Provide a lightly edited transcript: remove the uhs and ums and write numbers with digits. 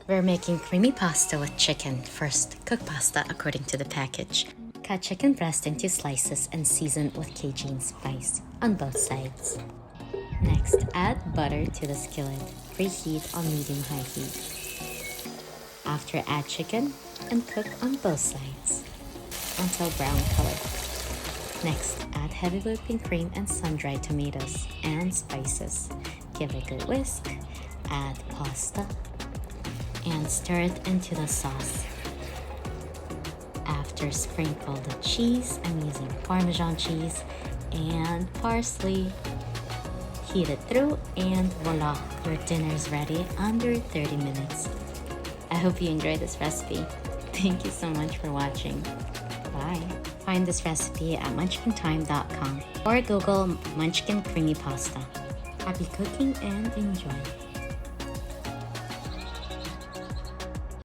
We're making creamy pasta with chicken. First, cook pasta according to the package. Cut chicken breast into slices and season with Cajun spice on both sides. Next, add butter to the skillet. Preheat on medium-high heat. After, add chicken and cook on both sides until brown color. Next, add heavy whipping cream and sun-dried tomatoes and spices. Give a good whisk, add pasta, and stir it into the sauce. After, sprinkle the cheese. I'm using Parmesan cheese and parsley. Heat it through and voila, your dinner's ready under 30 minutes. I hope you enjoyed this recipe. Thank you so much for watching. Bye. Find this recipe at munchkintime.com or Google Munchkin Creamy Pasta. Happy cooking and enjoy.